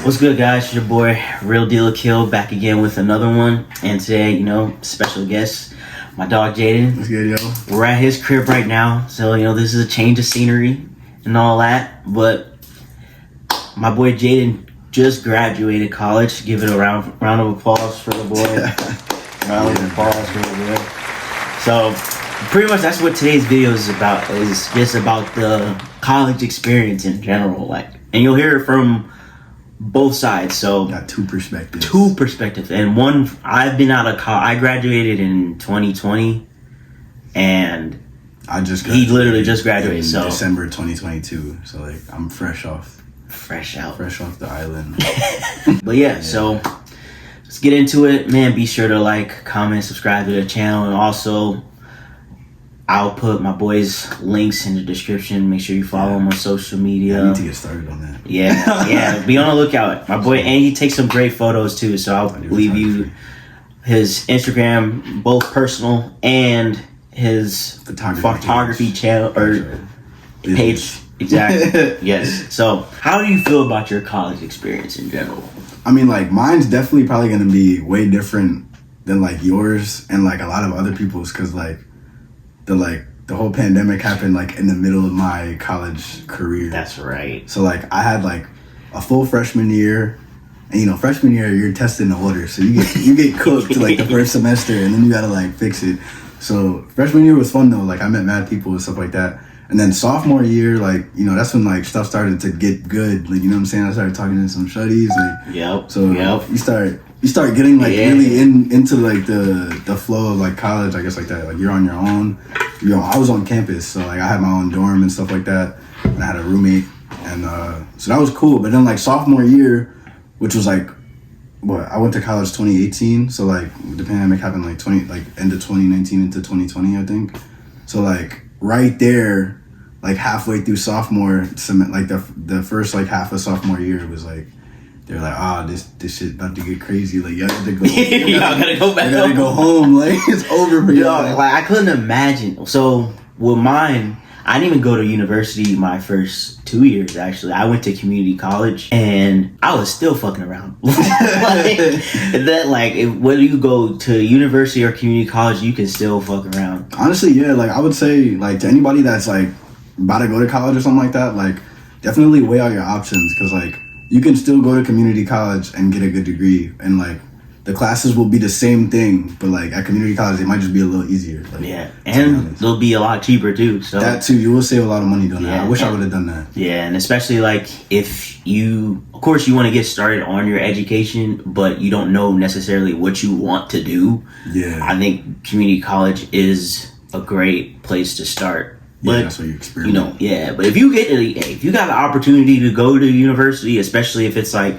What's good, guys? It's your boy, Real Deal Kill, back again with another one. And today, special guest, my dog Jaydn. What's good, yo? We're at his crib right now, so this is a change of scenery and all that. But my boy Jaydn just graduated college. Give it a round of applause for the boy. Round of applause for the boy. So pretty much that's what today's video is about. Is just about the college experience in general, and you'll hear it from both sides. So got two perspectives, and one, I've been out of college. I graduated in 2020, and he literally just graduated. So December 2022. So I'm fresh out the island. But yeah, so let's get into it, man. Be sure to comment, subscribe to the channel, and also I'll put my boys' links in the description. Make sure you follow him on social media. I need to get started on that. Yeah. Be on the lookout. My boy, and he takes some great photos too. So I'll leave you his Instagram, both personal and his photography channel or page. Exactly. Yes. So how do you feel about your college experience in general? I mean, mine's definitely probably going to be way different than yours and a lot of other people's, because the whole pandemic happened in the middle of my college career. That's right. So I had a full freshman year, and freshman year you're testing the water, so you get cooked the first semester, and then you gotta fix it. So freshman year was fun though. I met mad people and stuff like that. And then sophomore year, that's when stuff started to get good. You know what I'm saying? I started talking to some shuddies. You start getting really into the flow of college, I guess, that. You're on your own. I was on campus, so I had my own dorm and stuff like that, and I had a roommate, and so that was cool. But then sophomore year, which was I went to college 2018, so the pandemic happened end of 2019 into 2020, I think. So right there, halfway through sophomore the first half of sophomore year was they're this shit about to get crazy. Y'all gotta go. Y'all gotta go back. I gotta go home. It's over for y'all. I couldn't imagine. So with mine, I didn't even go to university my first 2 years. Actually, I went to community college, and I was still fucking around. Whether you go to university or community college, you can still fuck around. Honestly, yeah. I would say to anybody that's about to go to college or something like that, definitely weigh out your options, because you can still go to community college and get a good degree, and the classes will be the same thing, but at community college, it might just be a little easier. And they'll be a lot cheaper too. So that too, you will save a lot of money doing that. I wish I would have done that. Yeah, and especially if you, of course, you want to get started on your education, but you don't know necessarily what you want to do. Yeah, I think community college is a great place to start. But, that's what you experiment. But if you got the opportunity to go to university, especially if it's a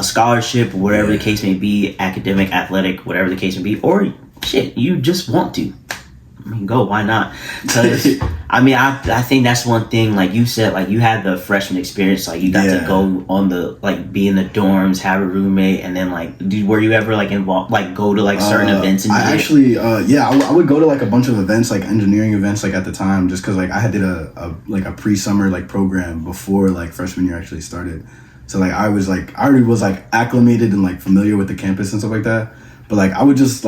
scholarship or whatever the case may be, academic, athletic, whatever the case may be, or shit, you just want to, go, why not? Because I think that's one thing, you said, you had the freshman experience, you got to go on the be in the dorms, have a roommate, and then were you ever involved, go to certain events? And I actually I would go to a bunch of events, engineering events, at the time, just because I had did a pre-summer program before freshman year actually started. So I already was acclimated and familiar with the campus and stuff like that. But I would just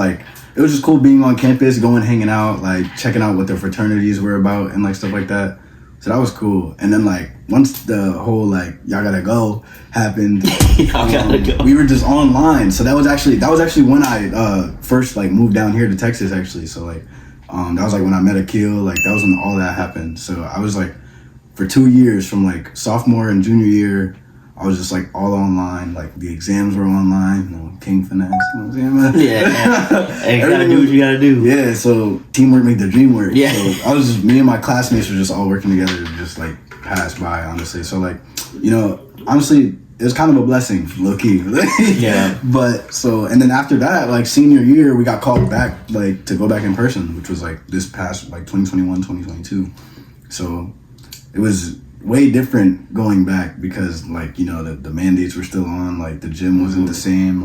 it was just cool being on campus, going, hanging out, checking out what the fraternities were about and stuff like that. So that was cool. And then once the whole y'all gotta go happened, we were just online. So that was actually when I first moved down here to Texas, actually. So that was when I met Akil. That was when all that happened. So I was for 2 years, from sophomore and junior year, I was just all online. The exams were online. King finesse. You know what I'm saying? Yeah. You gotta do what you gotta do. Yeah. So teamwork made the dream work. Yeah. So me and my classmates were just all working together to just pass by. Honestly. So honestly, it was kind of a blessing, low key. Yeah. But and then after that, senior year, we got called back to go back in person, which was this past 2021, 2022. So it was way different going back, because the mandates were still on, the gym wasn't the same,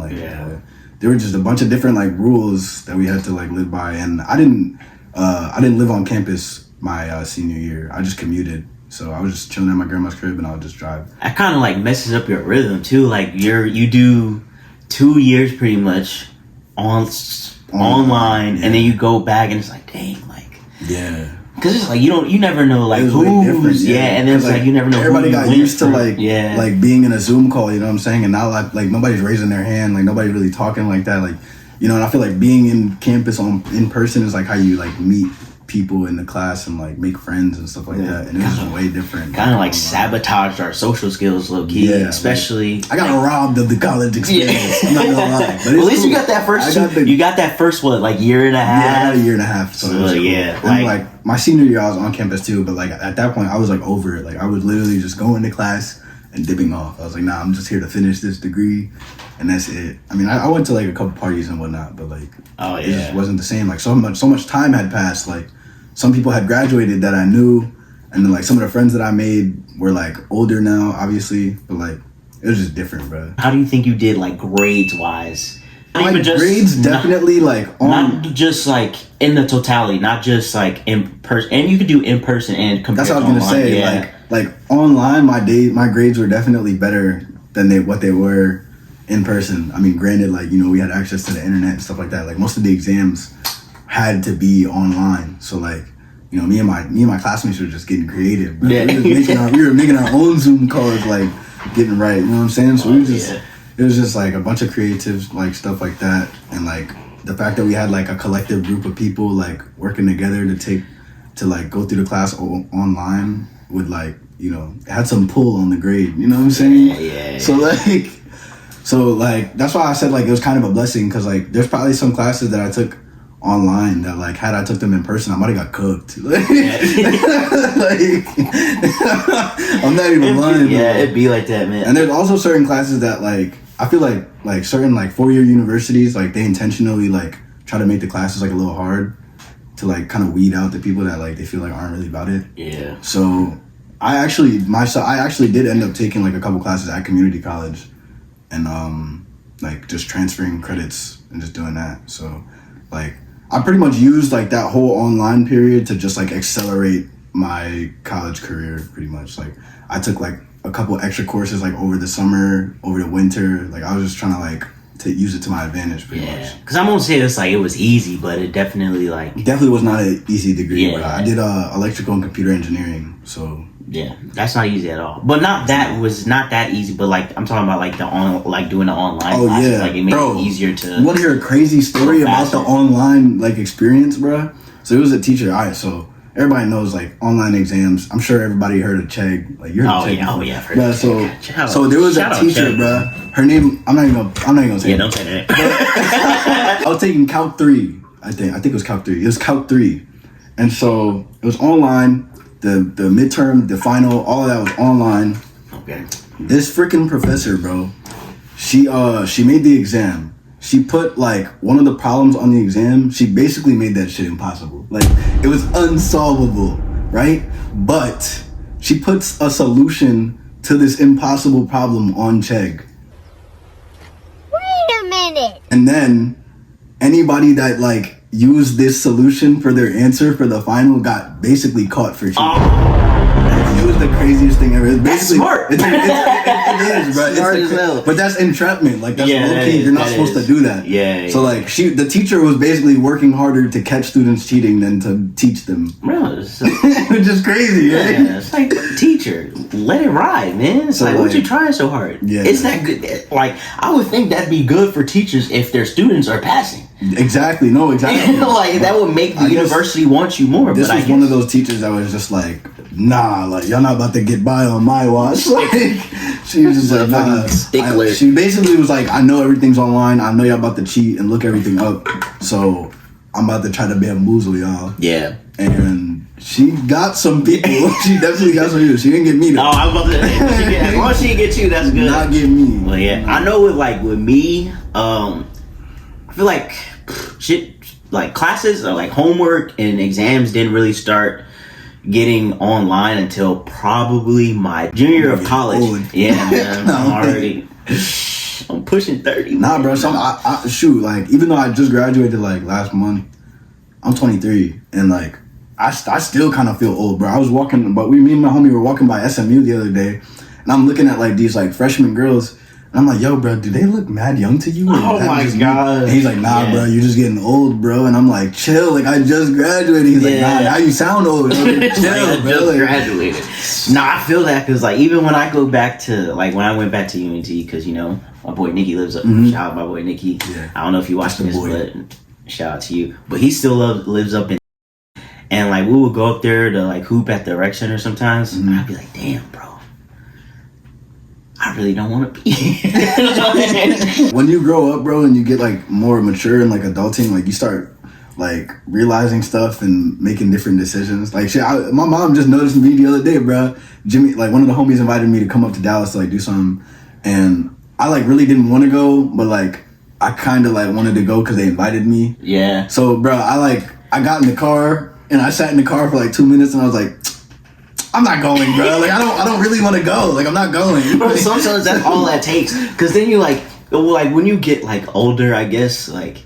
there were just a bunch of different rules that we had to live by. And I didn't live on campus my senior year. I just commuted. So I was just chilling at my grandma's crib, and I would just drive. That kind of like messes up your rhythm too. Like you do 2 years pretty much online, and then you go back, and it's like, dang, like because it's like you never know like who's and then it's like you never know. Everybody got used to like being in a Zoom call, you know what I'm saying, and now like nobody's raising their hand, like nobody's really talking like that, like, you know. And I feel like being in campus in person is like how you like meet people in the class and like make friends and stuff like that, and it's just way different. Kind of like sabotaged our social skills, low key. Especially I got robbed of the college experience. I'm not gonna lie, but at least you got that first. You got that first like year and a half. Yeah, I had a year and a half. So it was cool. And like my senior year, I was on campus too, but like at that point, I was like over it. Like I was literally just going to class and dipping off. I was like, nah, I'm just here to finish this degree, and that's it. I mean, I went to like a couple parties and whatnot, but like, it just wasn't the same. Like so much time had passed. Like some people had graduated that I knew, and then like some of the friends that I made were like older now, obviously, but like it was just different, bro. How do you think you did like grades wise? Like grades definitely like not just like in the totality, not just like in person, and you could do in person and compare. That's what I was gonna say. Like online, my grades were definitely better than what they were in person. I mean, granted, like, you know, we had access to the internet and stuff like that. Like most of the exams had to be online, so like, you know, me and my classmates were just getting creative. Bro. We were making our own Zoom calls, like getting right. You know what I'm saying? So it was just like a bunch of creative like stuff like that, and like the fact that we had like a collective group of people like working together to like go through the class online would, like, you know, it had some pull on the grade. You know what I'm saying? So like that's why I said like it was kind of a blessing, because like there's probably some classes that I took online that like had I took them in person, I might have got cooked. Like, I'm not even lying. Yeah, it'd be like that, man. And there's also certain classes that like I feel like certain like 4-year universities, like they intentionally like try to make the classes like a little hard to like kind of weed out the people that like they feel like aren't really about it. Yeah. So I actually did end up taking like a couple classes at community college, and like just transferring credits and just doing that. So like I pretty much used like that whole online period to just like accelerate my college career pretty much. Like I took like a couple extra courses like over the summer, over the winter. Like I was just trying to like to use it to my advantage pretty much. Because I'm gonna say this like it was easy, but it definitely was not an easy degree. But I did electrical and computer engineering, so yeah, that's not easy at all. But that was not that easy. But like I'm talking about like doing the online classes, like it made it easier to. You want to hear a crazy story about the online like experience, bro? So it was a teacher. All right, so everybody knows like online exams. I'm sure everybody heard of Chegg. Like you heard of Chegg. Yeah. So there was a teacher, bro. Her name, I'm not even gonna say. Yeah, don't say that. I was taking Calc 3. I think it was Calc 3. It was Calc 3, and so it was online. The midterm, the final, all of that was online. Okay. This freaking professor, bro. She made the exam. She put like one of the problems on the exam. She basically made that shit impossible. Like it was unsolvable, right? But she puts a solution to this impossible problem on Chegg. Wait a minute. And then anybody that like used this solution for their answer for the final got basically caught for cheating. It was the craziest thing ever. It's basically smart. It is, bro. Smart as hell. But that's entrapment. Like that's low key. You're not supposed to do that. Yeah. So like the teacher was basically working harder to catch students cheating than to teach them. Bro, which is crazy, right? Yeah, it's like teacher, let it ride, man. It's like, what you trying so hard? Yeah. It's that good. Like I would think that'd be good for teachers if their students are passing. Exactly. No, exactly. Like that would make the university want you more. This was one of those teachers that was just like, nah, like y'all not about to get by on my watch. Like she was just like, nah. Stickler. She basically was like, I know everything's online. I know y'all about to cheat and look everything up. So I'm about to try to bamboozle y'all. Yeah. And she got some people. She definitely got some people. She didn't get me though. Oh, I was about to say, as long as she didn't get you, that's good. Not get me. Well, yeah. I know with me, I feel like shit, like classes or like homework and exams didn't really start getting online until probably my junior year of college. Old. Yeah, man, I'm pushing 30. Nah, bro. So shoot, like even though I just graduated like last month, I'm 23, and like I still kind of feel old, bro. I was walking, but me and my homie were walking by SMU the other day, and I'm looking at like these like freshman girls, and I'm like, yo, bro, do they look mad young to you? Oh my god! And he's like, nah, bro, you're just getting old, bro. And I'm like, chill, like I just graduated. He's like, nah, now you sound old. Chill, like, bro. Just graduated. Nah, I feel that because like even when I go back to like when I went back to UNT, because you know my boy Nicky lives up. Shout out my boy Nicky. Yeah. I don't know if you watched this, but shout out to you. But he still lives up in. And like we would go up there to like hoop at the rec center sometimes. And I'd be like, damn, bro, I really don't want to be here. When you grow up, bro, and you get like more mature and like adulting, like you start like realizing stuff and making different decisions. Like shit, my mom just noticed me the other day, bro. Jimmy, like one of the homies invited me to come up to Dallas to like do something, and I like really didn't want to go, but like I kind of like wanted to go because they invited me. Yeah. So, bro, I got in the car. And I sat in the car for like 2 minutes, and I was like, "I'm not going, bro. Like, I don't really want to go. Like, I'm not going." Bro, sometimes that's all that takes. Because then you like when you get like older, I guess like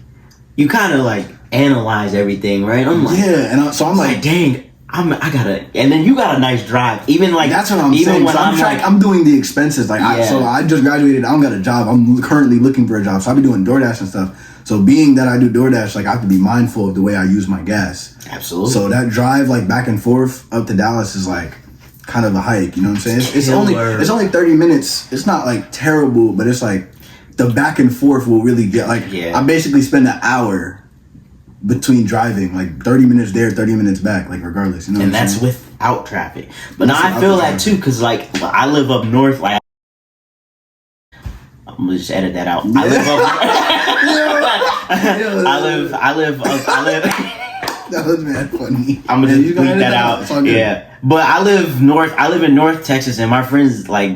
you kind of like analyze everything, right? I'm like, yeah, and so I'm like, dang, I gotta, and then you got a nice drive. Even like that's what I'm saying. When so I'm doing the expenses. Like, so I just graduated. I don't got a job. I'm currently looking for a job. So I be doing DoorDash and stuff. So being that I do DoorDash, like I have to be mindful of the way I use my gas. Absolutely. So that drive like back and forth up to Dallas is like kind of a hike. You know what I'm saying? It's only 30 minutes. It's not like terrible, but it's like the back and forth will really get like I basically spend an hour between driving, like 30 minutes there, 30 minutes back, like regardless. You know, and that's without traffic. But now I feel that too, because like I live up north, like. I'm gonna just edit that out. I live up. That was mad funny. I'm gonna just bleep that out. Yeah, but I live north. I live in North Texas, and my friends like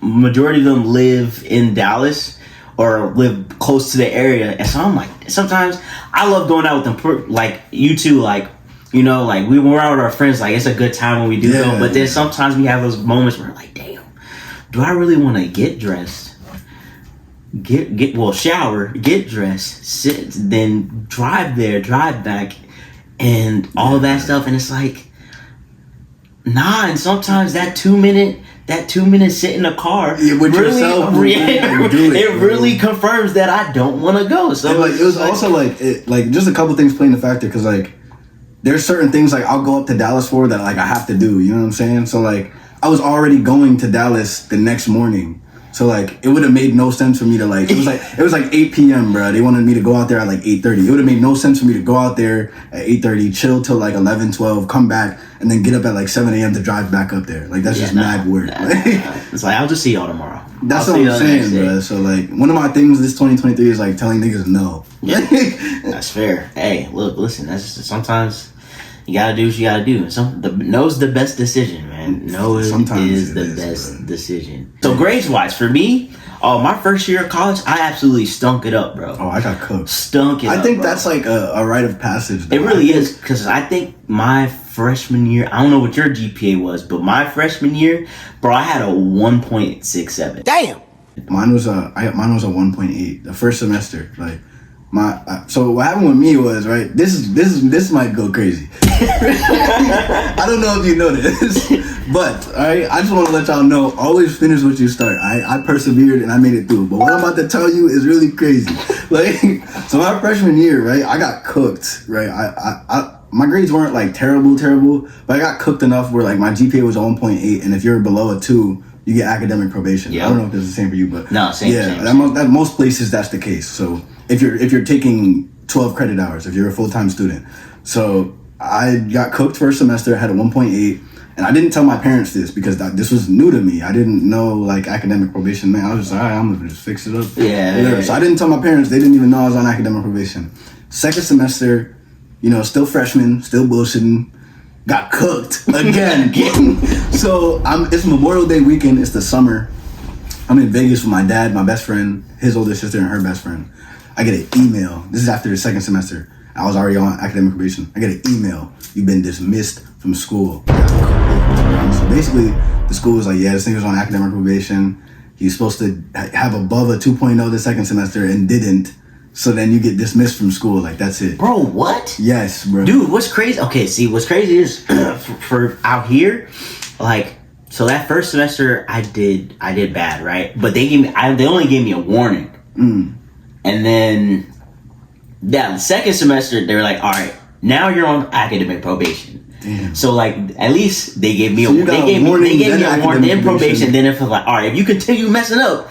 majority of them live in Dallas or live close to the area. And so I'm like, sometimes I love going out with them. Like you too, like you know, like we're out with our friends. Like it's a good time when we do go. But then sometimes we have those moments where we're like, damn, do I really want to get dressed? Shower, get dressed, sit, then drive there, drive back, and all that stuff. And it's like, nah. And sometimes that 2 minute sit in the car with yourself, it really confirms that I don't want to go. So like it was also like just a couple things playing the factor because like there's certain things like I'll go up to Dallas for that like I have to do. You know what I'm saying? So like I was already going to Dallas the next morning. So like it would have made no sense for me to like it was like 8 p.m. bro. They wanted me to go out there at like 8:30. It would have made no sense for me to go out there at 8:30, chill till like 11, 12, come back, and then get up at like 7 a.m. to drive back up there. Like that's just mad work. It's like I'll just see y'all tomorrow. That's what I'm saying, bro. So like one of my things this 2023 is like telling niggas no. Yeah, that's fair. Hey, look, listen. That's just, sometimes you gotta do what you gotta do. No's the best decision, man. No is the best decision. So grades wise, for me, my first year of college, I absolutely stunk it up, bro. Oh, I got cooked. Stunk it up, I think bro. that's like a rite of passage. Though. It really is, because I think my freshman year, I don't know what your GPA was, but my freshman year, bro, I had a 1.67. Damn. Mine was a 1.8 the first semester. Like so what happened with me was right. This might go crazy. I don't know if you know this, but all right. I just want to let y'all know. Always finish what you start. I persevered and I made it through. But what I'm about to tell you is really crazy. Like so, my freshman year, right? I got cooked. Right. My grades weren't like terrible, but I got cooked enough where like my GPA was 1.8, and if you're below a 2, you get academic probation. Yep. I don't know if it's the same for you, but no, same. Yeah, that most places that's the case. So if you're taking 12 credit hours, if you're a full-time student, so I got cooked first semester, had a 1.8, and I didn't tell my parents this because this was new to me. I didn't know like academic probation, man. I was just all right, I'm gonna just fix it up. Yeah. So I didn't tell my parents. They didn't even know I was on academic probation. Second semester, still freshman, still bullshitting. Got cooked again. So it's Memorial Day weekend. It's the summer. I'm in Vegas with my dad, my best friend, his older sister, and her best friend. I get an email. This is after the second semester. I was already on academic probation. I get an email. You've been dismissed from school. So basically, the school was like, yeah, this nigga was on academic probation. He's supposed to have above a 2.0 the second semester and didn't. So then you get dismissed from school. Like, that's it. Bro, what? Yes, bro. Dude, what's crazy? Okay, see, what's crazy is for out here, like, so that first semester I did bad, right? But they only gave me a warning. Mm. And then, the second semester, they were like, all right, now you're on academic probation. Damn. So, like, at least they gave me So a warning, then probation, then if like, all right, if you continue messing up,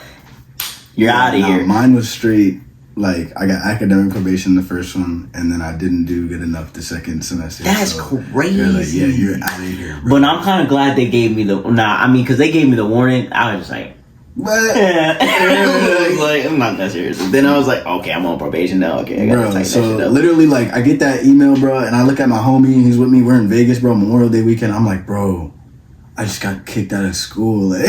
you're out of here. Mine was straight. Like, I got academic probation the first one, and then I didn't do good enough the second semester. That's crazy. They're like, yeah, you're out of here, bro. But I'm kind of glad they gave me because they gave me the warning. I was just like, But like, I'm not that serious. Then I was like, okay, I'm on probation now. Okay, I gotta tighten that shit up. Literally, like, I get that email, bro, and I look at my homie, and he's with me. We're in Vegas, bro, Memorial Day weekend. I'm like, bro, I just got kicked out of school. Like,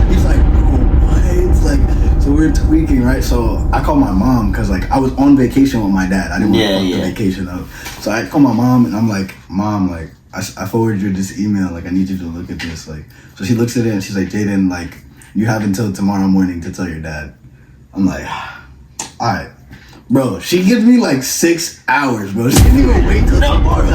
he's like, bro, what? It's like, so we're tweaking, right? So I call my mom because, like, I was on vacation with my dad. I didn't want to fuck the vacation up. So I call my mom, and I'm like, Mom, like, I forwarded you this email. Like, I need you to look at this. Like, so she looks at it, and she's like, Jaydn, like, you have until tomorrow morning to tell your dad. I'm like, all right. Bro, she gives me like 6 hours, bro. She didn't even wait till tomorrow.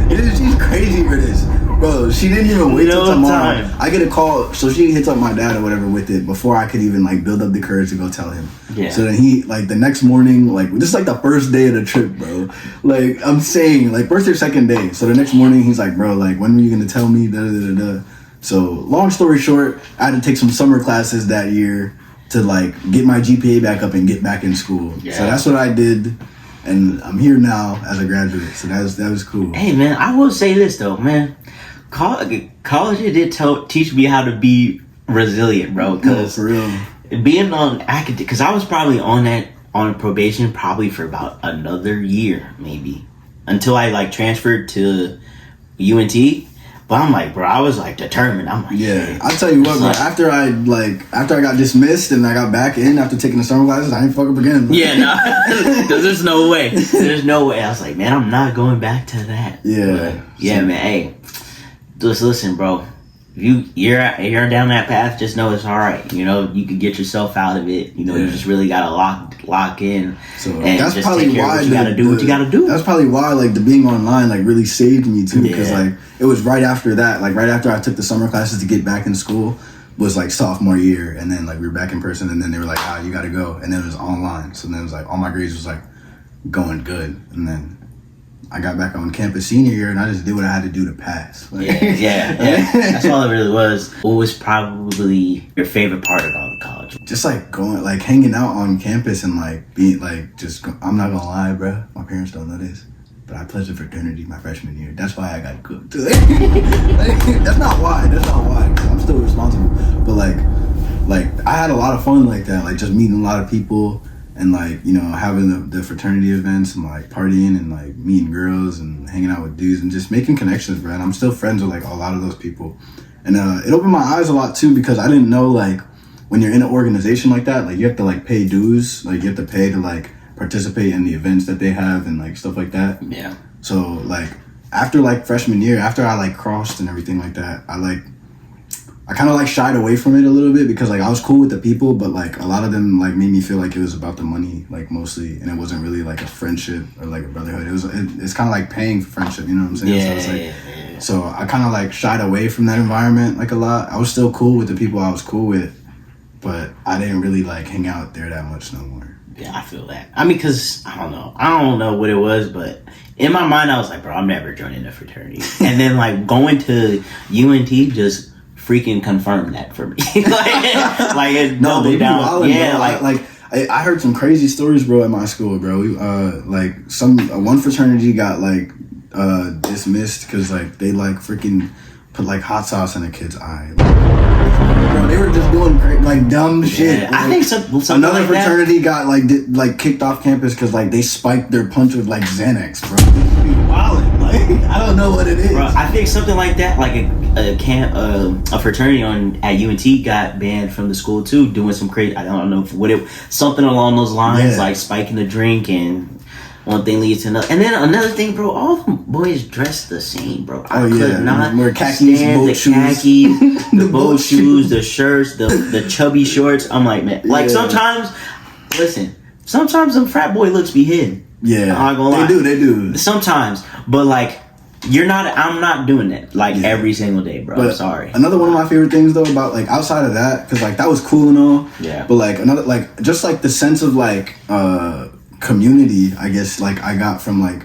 She's crazy for this. Bro, she didn't even wait till tomorrow. Time. I get a call, so she hits up my dad or whatever with it before I could even like build up the courage to go tell him. Yeah. So then he, like, the next morning, like, this is like the first day of the trip, bro. Like, I'm saying, like, first or second day. So the next morning, he's like, bro, like, when were you gonna tell me? Da da da da. So, long story short, I had to take some summer classes that year to, like, get my GPA back up and get back in school. Yeah. So that's what I did, and I'm here now as a graduate. So that was cool. Hey, man, I will say this, though, man. College did teach me how to be resilient, bro. Because for real. Being on academic, because I was probably on probation probably for about another year, maybe. Until I, like, transferred to UNT. But I'm like, bro, I was like determined. I'm like, yeah. I'll tell you what, bro. After I got dismissed and I got back in after taking the summer classes, I ain't fuck up again. Yeah, no, because there's no way. There's no way. I was like, man, I'm not going back to that. Yeah, but, yeah, man. Hey, just listen, bro. If you're down that path, just know it's all right. You know, you can get yourself out of it. You know, you just really gotta lock in. So and that's just probably take care why of what you gotta do. What you gotta do. That's probably why, like, the being online, like, really saved me too. Because like, it was right after that, like, right after I took the summer classes to get back in school, was like sophomore year, and then like we were back in person, and then they were like, you gotta go, and then it was online. So then it was like all my grades was like going good, and then I got back on campus senior year, and I just did what I had to do to pass. Like, yeah. That's all it really was. What was probably your favorite part about college? Just like going, like hanging out on campus and like being like, I'm not gonna lie, bro. My parents don't know this, but I pledged a fraternity my freshman year. That's why I got cooked. That's not why. 'Cause I'm still responsible. But like I had a lot of fun like that. Like just meeting a lot of people. And like, you know, having the fraternity events and like partying and like meeting girls and hanging out with dudes and just making connections, bro. And I'm still friends with like a lot of those people. And it opened my eyes a lot too, because I didn't know, like, when you're in an organization like that, like you have to like pay dues, like you have to pay to like participate in the events that they have and like stuff like that. Yeah. So like after like freshman year, after I like crossed and everything like that, I kind of like shied away from it a little bit, because like I was cool with the people, but like a lot of them like made me feel like it was about the money, like mostly, and it wasn't really like a friendship or like a brotherhood. It's kind of like paying for friendship, you know what I'm saying? Yeah, so it's like, so I kind of like shied away from that environment like a lot. I was still cool with the people I was cool with, but I didn't really like hang out there that much no more. Yeah, I feel that. I mean, because I don't know what it was, but in my mind I was like, bro, I'm never joining a fraternity. And then like going to UNT just freaking confirmed that for me. like it doubled down. Wildin', yeah, bro. like I heard some crazy stories, bro, at my school, bro. We like one fraternity got like dismissed because like they like freaking put like hot sauce in a kid's eye. Bro, they were just doing like dumb shit. Yeah, like, I think something another like fraternity got like kicked off campus because like they spiked their punch with like Xanax, bro. This be wildin'. Like, I don't know what it is. Bro, I think something like that, like a fraternity at UNT got banned from the school too, doing some crazy. I don't know something along those lines, like spiking the drink, and one thing leads to another. And then another thing, bro, all the boys dress the same, bro. I could not wear khakis, stand the khakis, the boat shoes, the shirts, the chubby shorts. I'm like, man, like sometimes, listen. sometimes them frat boy looks be hidden. Yeah, I'm not gonna lie. They do. Sometimes, but like, I'm not doing it like every single day, bro. But I'm sorry. Another one of my favorite things though about like outside of that, because like that was cool and all. Yeah. But like another like just like the sense of like community, I guess like I got from like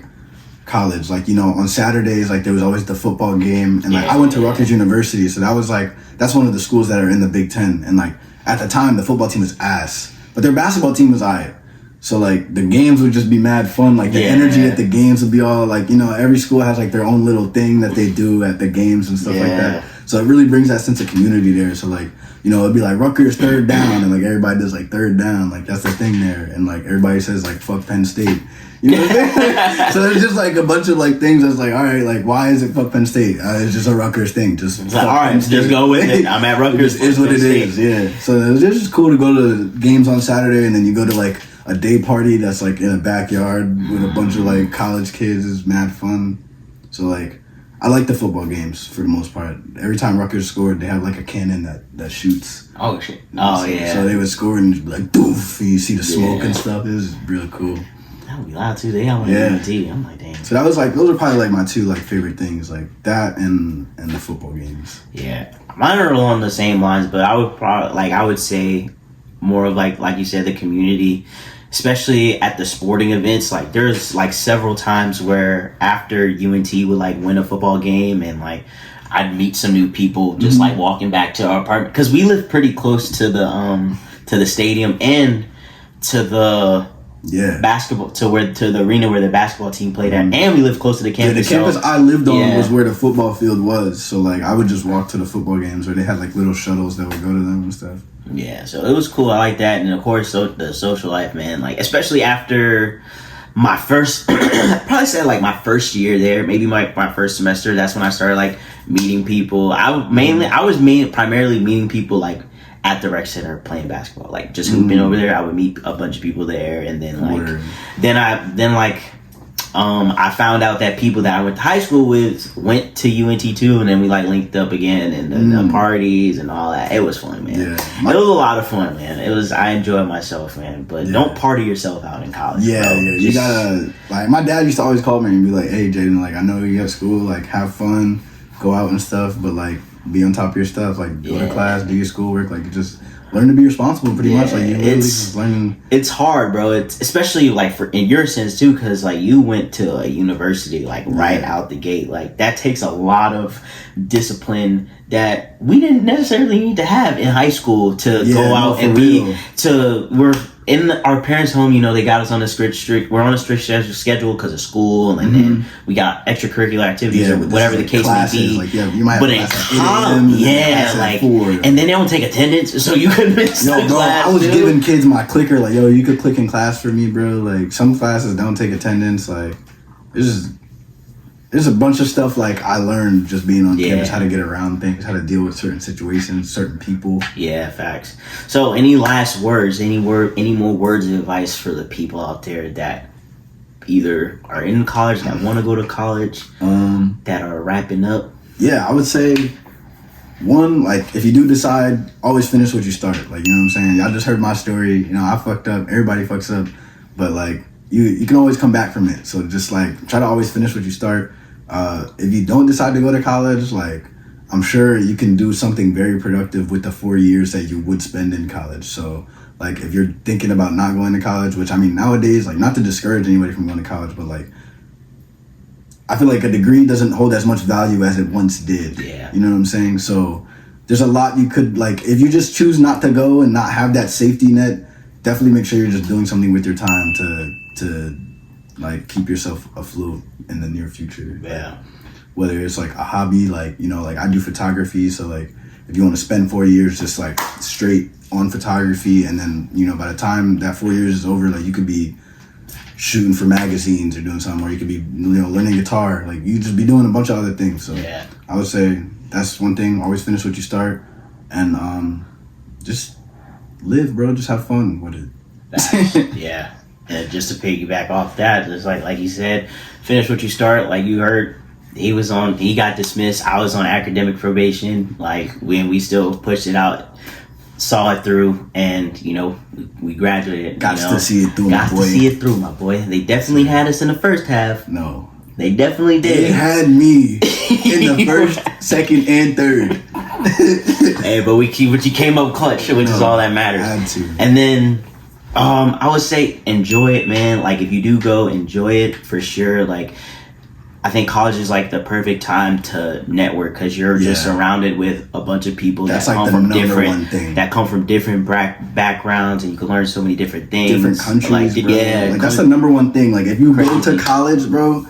college. Like, you know, on Saturdays, like there was always the football game, and like I went to Rutgers University, so that was like that's one of the schools that are in the Big Ten, and like at the time the football team was ass, but their basketball team was alright. So like the games would just be mad fun. Like the energy at the games would be all like, you know, every school has like their own little thing that they do at the games and stuff like that. So it really brings that sense of community there. So like, you know, it'd be like Rutgers third down, and like everybody does like third down, like that's the thing there, and like everybody says like fuck Penn State. You know what I mean? So there's just like a bunch of like things that's like, all right, like why is it fuck Penn State? It's just a Rutgers thing. Just like, all right, just go with it. I'm at Rutgers. It is what it is. Yeah. So it's just cool to go to games on Saturday, and then you go to like a day party that's like in a backyard with a bunch of like college kids. Is mad fun. So like I like the football games for the most part. Every time Rutgers scored, they have like a cannon that shoots. Oh shit! Oh yeah. So they would score and just be like doof, and you see the smoke and stuff. It was really cool. That would be loud too. They got one on TV. I'm like, dang. So that was like those are probably like my two like favorite things, like that and the football games. Yeah, mine are along the same lines, but I would probably I would say more of like you said, the community. Especially at the sporting events, like there's like several times where after UNT would like win a football game, and like I'd meet some new people just like walking back to our apartment, because we live pretty close to the stadium and to the basketball to the arena where the basketball team played at, and we live close to the campus. The campus I lived on was where the football field was, so like I would just walk to the football games, or they had like little shuttles that would go to them and stuff. Yeah, so it was cool. I like that, and of course, the social life, man. Like especially after my first, probably say like my first year there, maybe my first semester. That's when I started like meeting people. I was primarily meeting people like at the rec center playing basketball, like just hooping over there. I would meet a bunch of people there, and then like I found out that people that I went to high school with went to UNT too, and then we like linked up again, and the parties and all that. It was fun, man. Yeah. It was a lot of fun, man. I enjoyed myself, man. But don't party yourself out in college. Yeah, bro. You gotta like. My dad used to always call me and be like, "Hey, Jaydn, like I know you at school, like have fun, go out and stuff, but like be on top of your stuff, like go to class, do your schoolwork, like just." Learn to be responsible, pretty much. Like you literally just learning. It's hard, bro. It's especially like in your sense too, because like you went to a university like right out the gate. Like that takes a lot of discipline that we didn't necessarily need to have in high school to go out and we're in our parents' home. You know, they got us on a strict. We're on a strict schedule because of school, and then we got extracurricular activities or whatever the case may be. Like, you might have but in college, and then they don't take attendance, so you could miss the class. I was giving kids my clicker, like, yo, you could click in class for me, bro. Like some classes don't take attendance. Like there's a bunch of stuff like I learned just being on campus, how to get around things, how to deal with certain situations, certain people. Yeah, facts. So any last words, any more words of advice for the people out there that either are in college, that want to go to college, that are wrapping up? Yeah, I would say one, like if you do decide, always finish what you started. Like, you know what I'm saying? Y'all just heard my story. You know, I fucked up. Everybody fucks up. But like you can always come back from it. So just like try to always finish what you start. If you don't decide to go to college, like I'm sure you can do something very productive with the 4 years that you would spend in college. So like if you're thinking about not going to college, which I mean nowadays, like not to discourage anybody from going to college, but like I feel like a degree doesn't hold as much value as it once did. Yeah. You know what I'm saying? So there's a lot you could like if you just choose not to go and not have that safety net, definitely make sure you're just doing something with your time to like keep yourself afloat in the near future. Yeah. Whether it's like a hobby, like, you know, like I do photography, so like if you want to spend 4 years just like straight on photography, and then, you know, by the time that 4 years is over, like you could be shooting for magazines or doing something, or you could be, you know, learning guitar, like you just be doing a bunch of other things. So I would say that's one thing, always finish what you start, and just live, bro, just have fun with it. Yeah. And just to piggyback off that, it's like you said, finish what you start. Like you heard, he got dismissed. I was on academic probation. Like when we still pushed it out saw it through, and we graduated. Got to see it through, got my boy. to see it through, my boy. They definitely had us in the first half. No, they definitely did. They had me in the first, second, and third. Hey, but you came up clutch, which is all that matters. Had to. And then, I would say enjoy it, man. Like, if you do go, enjoy it for sure. Like, I think college is like the perfect time to network because you're just surrounded with a bunch of people that come from different backgrounds, and you can learn so many different things, different countries. Like, bro. Like, that's the number one thing. Like, if you go to college, bro,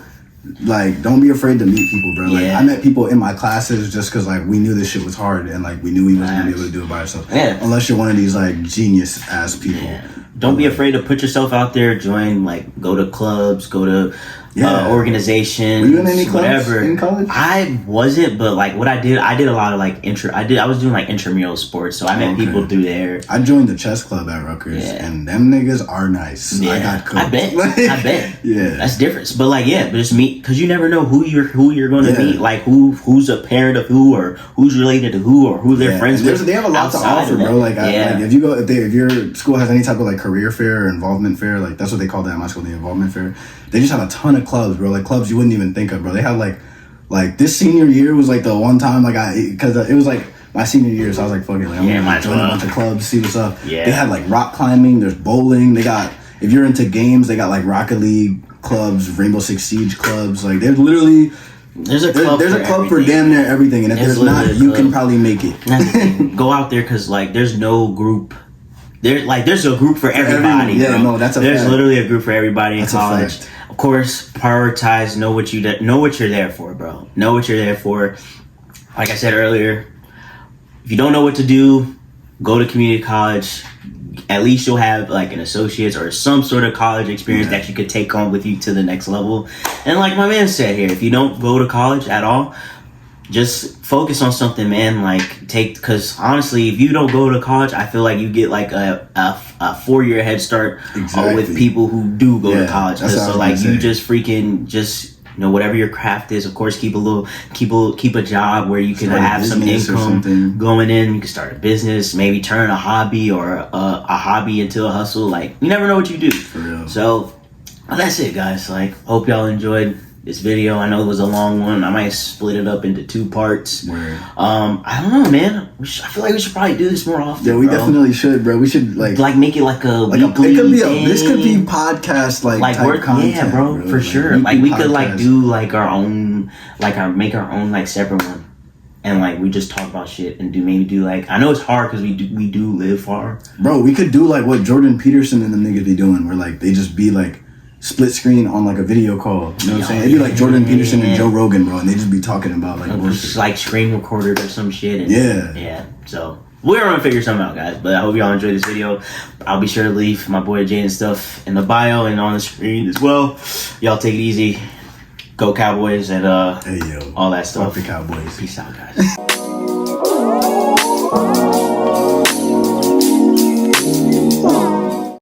like, don't be afraid to meet people, bro. Like, I met people in my classes just because, like, we knew this shit was hard, and, like, we knew we wasn't gonna be able to do it by ourselves. Yeah. Unless you're one of these, like, genius ass people. Yeah. Don't be afraid to put yourself out there. Join, like, go to clubs, go to organizations. Were you in any clubs whatever. In college? I wasn't, but like what I did a lot of like I was doing like intramural sports, so I met people through there. I joined the chess club at Rutgers, and them niggas are nice. Yeah. I got coached. I bet. Yeah, that's different. But like, but just meet, because you never know who you're going to meet. Like who's a parent of who, or who's related to who, or who they're friends with. They have a lot to offer, bro. Like, if you go, if your school has any type of like career fair or involvement fair, like that's what they call that at my school, the involvement fair. They just have a ton of clubs, bro. Like clubs you wouldn't even think of, bro. They have like this senior year was like the one time like because it was like my senior year, so I was like, fuck it, like, I'm gonna join a bunch of clubs, see what's up. Yeah. They had like rock climbing, there's bowling. They got, if you're into games, they got like Rocket League clubs, Rainbow Six Siege clubs. Like there's literally there's a club for damn near everything, and if there's not, you can probably make it. Go out there, because like there's no group. There's a group for everybody. Yeah, bro. No, that's a There's fact. literally a group for everybody in college. A fact. Of course, prioritize. Know what you're there for, bro. Know what you're there for. Like I said earlier, if you don't know what to do, go to community college. At least you'll have like an associate's or some sort of college experience that you could take home with you to the next level. And like my man said here, if you don't go to college at all, just focus on something, man. Like because honestly, if you don't go to college, I feel like you get like a 4-year head start with people who do go to college. So like you just whatever your craft is, of course, keep a job where you can have some income going in. You can start a business, maybe turn a hobby or a hobby into a hustle. Like you never know what you do. For real. So that's it, guys. Like hope y'all enjoyed this video. I know it was a long one. I might split it up into 2 parts. Word. I don't know, man. I feel like we should probably do this more often. Yeah, we definitely should, bro. We should like make it like a weekly thing. This could be podcast type content. Yeah, bro, for sure. Like we could like do like our own, make our own like separate one, and like we just talk about shit and do like, I know it's hard because we do live far. Bro, we could do like what Jordan Peterson and the niggas be doing, where like they just be like split screen on like a video call. You know what I'm saying? It'd be like Jordan Peterson and Joe Rogan, bro, and they just be talking about like just like screen recorded or some shit. And, yeah. So we're gonna figure something out, guys. But I hope y'all enjoyed this video. I'll be sure to leave my boy Jaydn stuff in the bio and on the screen as well. Y'all take it easy. Go Cowboys and all that stuff. Fuck the Cowboys. Peace out, guys.